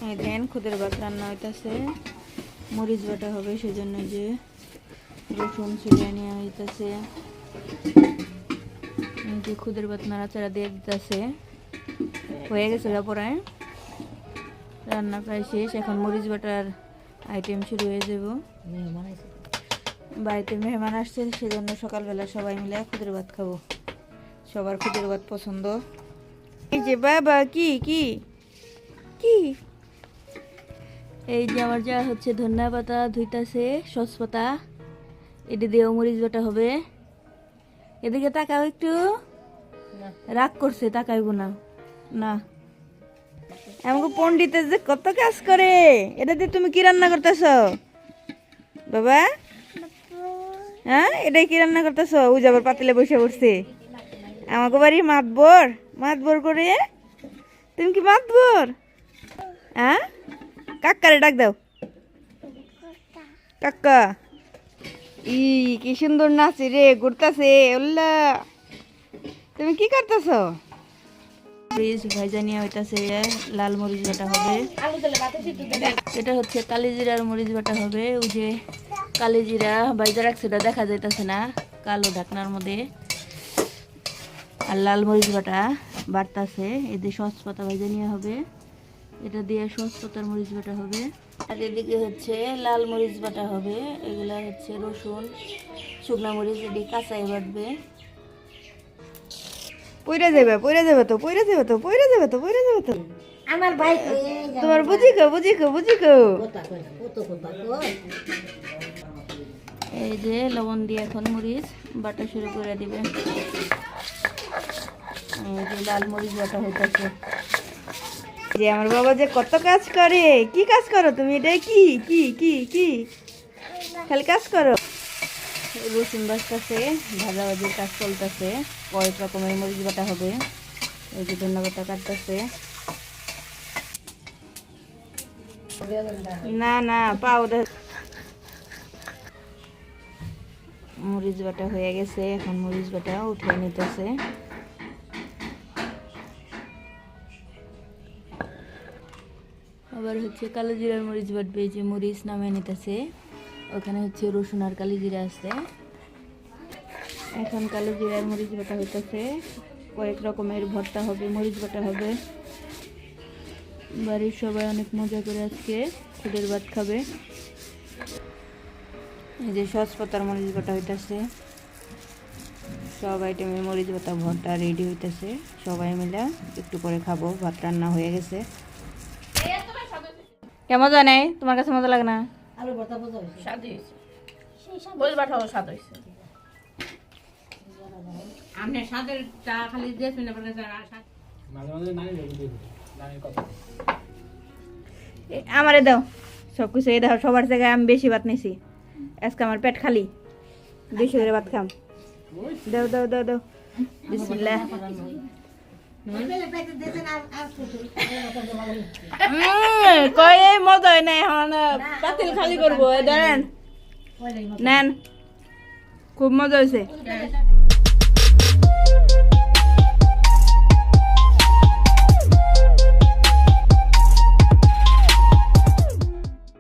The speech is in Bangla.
এই দেন খুদের ভাত রান্না হইতাছে, মরিচ বাটা হবে সেজন্য যে রসুন ছিঁড়ে নেওয়া হইতাছে, যে খুদের ভাত নাড়াচাড়া দিয়ে দিতেছে। হয়ে গেছে পড়ায় রান্না প্রায় শেষ। এখন মরিচ বাটার আইটেম শুরু হয়ে যাব। বাড়িতে মেহমান আসছে সেজন্য সকালবেলা সবাই মিলে খুদের ভাত খাবো। সবার খুদের ভাত পছন্দ। এই যে বাবা কি কি কি এই যে আমার যা হচ্ছে ধনিয়া পাতা ধুইতাছে, সস পাতা, এটা দিয়ে মরিচ বাটা হবে। এদিকে তাকাও একটু, রাগ করছে, তাকাইব না না। আমাকে পণ্ডিতের যে কত কাজ করে, এটা দিয়ে তুমি কি রান্না করতেছ বাবা? হ্যাঁ, এটাই কি রান্না করতেছ? ও যাবার পাতিলে বসে পড়ছে। আমাকে বাড়ি মাতবর মাতবর করে, তুমি কি মাতবর? হ্যাঁ, কাকারে ডাক দাও, কাকা। ই কি সুন্দর নাচে রে, ঘুরতাছে। ওল্লা, তুমি কি করতেছ? মরিচ ভাজা নিয়ে হইতাছে, লাল মরিচ বাটা হবে। এটা হচ্ছে কালিজিরার মরিচ বাটা হবে। ওই যে কালিজিরা ভাজা রাখছে, ওটা দেখা যাইতেছে না কালো ঢাকনার মধ্যে। আর লাল মরিচ বাটা বাড়তাছে। এই যে সস পাতা ভাজা নিয়ে হবে, এটা দিয়ে সস পাতার মরিচ বাটা হবে। আর এদিকে হচ্ছে লাল মরিচ বাটা হবে। এগুলা হচ্ছে রসুন, শুকনা মরিচ, এদিকে কাঁচাই বাটবে। পইরা যাবে তো আমার ভাই তোমার বুঝিকো। এই যে লবণ দিয়ে এখন মরিচ বাটা শুরু করে দিবে। এই যে লাল মরিচ বাটা হইতেছে। যে আমার বাবা যে কত কাজ করে। কি কাজ করো তুমি? এটা কি কি কি কি খালি কাজ করো? রসুন বাজতেছে, ভাজাভাজির কাজ চলতেছে। কয়েক রকমের মরিচ বাটা হবে। এই যে ধনিয়া পাতা কাটতেছে। না না, পাউডার। মরিচ বাটা হয়ে গেছে, এখন মরিচ বাটা উঠিয়ে নিতেছে। আবার হচ্ছে কালো জিরার মরিচ বাটবে, যে মরিচ নামিয়ে নিতেছে। ওখানে হচ্ছে রসুন আর কালো জিরা আছে। এখন কালো জিরার মরিচ বাটা হইতেছে। কয়েক রকমের ভর্তা হবে, মরিচ বাটা হবে। বাড়ির সবাই অনেক মজা করে আজকে খুদের ভাত খাবে। এই যে সস পাতার মরিচ বাটা হইতেছে। সব আইটেমের মরিচ বাটা ভর্তা রেডি হইতেছে। সবাই মিলে একটু করে খাবো। ভাত রান্না হয়ে গেছে। কেমন মজা নেই? তোমার কাছে মজা লাগে না? আলু ভর্তা মজা হয়েছে, স্বাদ হয়েছে, মরিচ বাটাও স্বাদ হয়েছে। আপনি স্বাদের চা খালি দিয়েছেন, আমারে দাও সবকিছু। এই দাও, সবার জায়গায় আমি বেশি ভাত নিছি। আজকে আমার পেট খালি, বেশি করে ভাত খাম। দাও দাও দাও দাও, বিসমিল্লাহ। কয় মজা হয় না, এখন পাতিল খালি করবো। দেন নেন, খুব মজা হয়েছে।